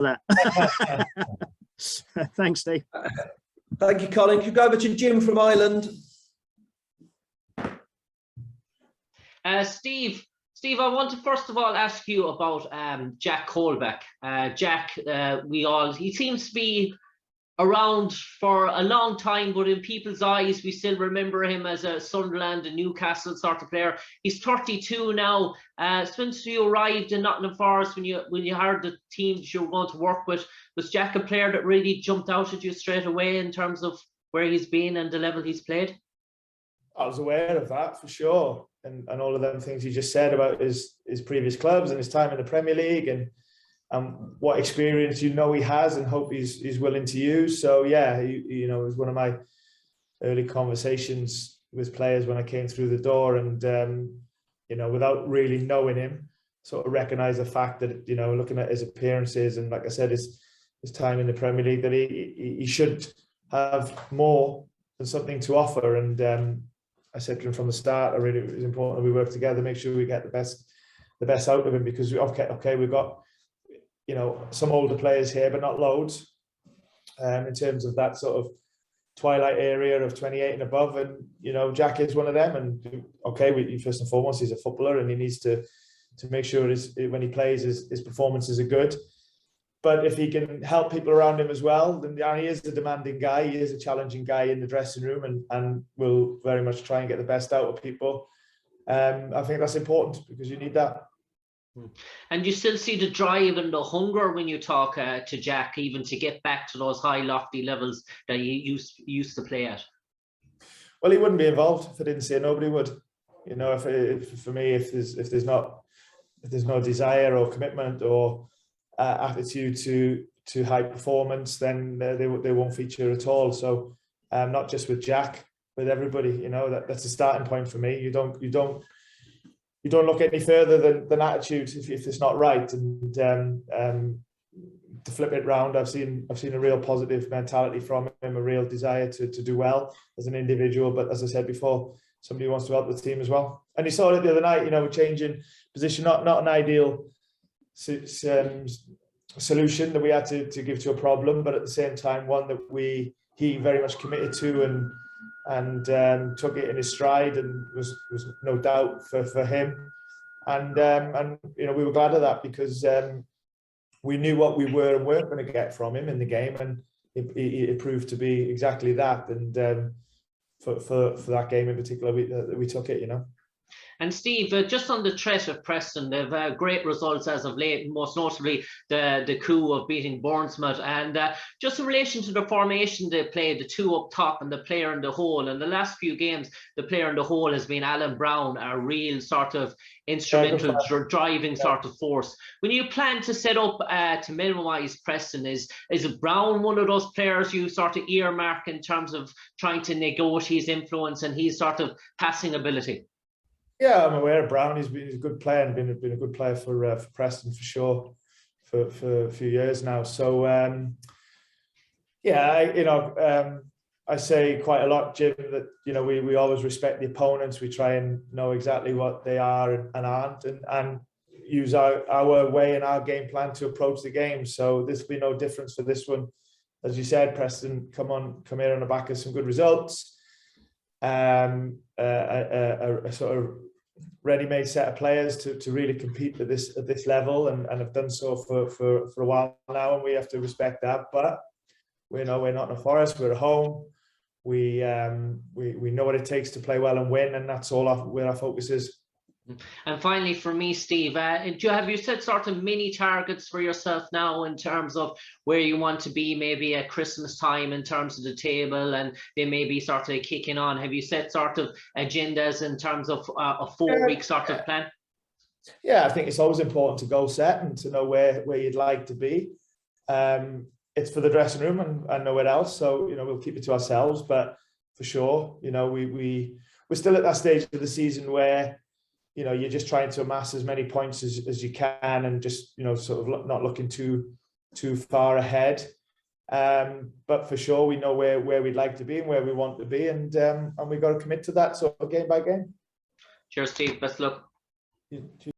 that. Thanks, Steve. Thank you, Colin. Could you go over to Jim from Ireland? Steve, I want to first of all ask you about Jack Colback. Jack, he seems to be around for a long time, but in people's eyes, we still remember him as a Sunderland and Newcastle sort of player. He's 32 now. Since you arrived in Nottingham Forest, when you heard the team that you were going to work with, was Jack a player that really jumped out at you straight away in terms of where he's been and the level he's played? I was aware of that for sure, and all of them things you just said about his previous clubs and his time in the Premier League and what experience he has and hope he's willing to use. So yeah, it was one of my early conversations with players when I came through the door, and without really knowing him, sort of recognise the fact that looking at his appearances and, like I said, his time in the Premier League, that he should have more than something to offer. And I said to him from the start, it was important that we work together, make sure we get the best out of him, because we've got some older players here, but not loads, in terms of that sort of twilight area of 28 and above. And Jack is one of them. And first and foremost, he's a footballer, and he needs to make sure when he plays, his performances are good. But if he can help people around him as well, then he is a demanding guy. He is a challenging guy in the dressing room, and will very much try and get the best out of people. I think that's important, because you need that. And you still see the drive and the hunger when you talk to Jack, even to get back to those high, lofty levels that you used to play at? Well, he wouldn't be involved if I didn't say nobody would. If there's no desire or commitment or attitude to high performance, then they won't feature at all. So not just with Jack, with everybody. That's a starting point for me. You don't look any further than attitude if it's not right. And to flip it round, I've seen a real positive mentality from him, a real desire to do well as an individual. But as I said before, somebody who wants to help the team as well. And you saw it the other night, changing position, not an ideal solution that we had to give to a problem, but at the same time, one that he very much committed to and took it in his stride, and was no doubt for him. And we were glad of that, because we knew what we were and weren't going to get from him in the game, and it proved to be exactly that. And for that game in particular, we took it. And Steve, just on the threat of Preston, they've had great results as of late, most notably the coup of beating Bournemouth. And just in relation to the formation they played, the two up top and the player in the hole, in the last few games, the player in the hole has been Alan Brown, a real sort of instrumental driving sort of force. When you plan to set up to minimise Preston, is Brown one of those players you sort of earmark in terms of trying to negotiate his influence and his sort of passing ability? Yeah, I'm aware of Brown. He's a good player and been a good player for Preston for sure for a few years now. So I say quite a lot, Jim, that we always respect the opponents. We try and know exactly what they are and aren't, and use our way and our game plan to approach the game. So this will be no difference for this one. As you said, Preston come here on the back of some good results. A sort of ready-made set of players to really compete at this level, and have done so for a while now, and we have to respect that. But we're not in a Forest, we're at home. We know what it takes to play well and win, and that's all where our focus is. And finally, for me, Steve, have you set sort of mini targets for yourself now in terms of where you want to be maybe at Christmas time in terms of the table, and they may be sort of kicking on? Have you set sort of agendas in terms of a 4-week sort of plan? Yeah, I think it's always important to goal set and to know where you'd like to be. It's for the dressing room and nowhere else. So, we'll keep it to ourselves. But for sure, we're still at that stage of the season where you're just trying to amass as many points as you can, and just sort of not looking too far ahead. But for sure, we know where we'd like to be and where we want to be, and we've got to commit to that. So game by game. Cheers, Steve. Best luck.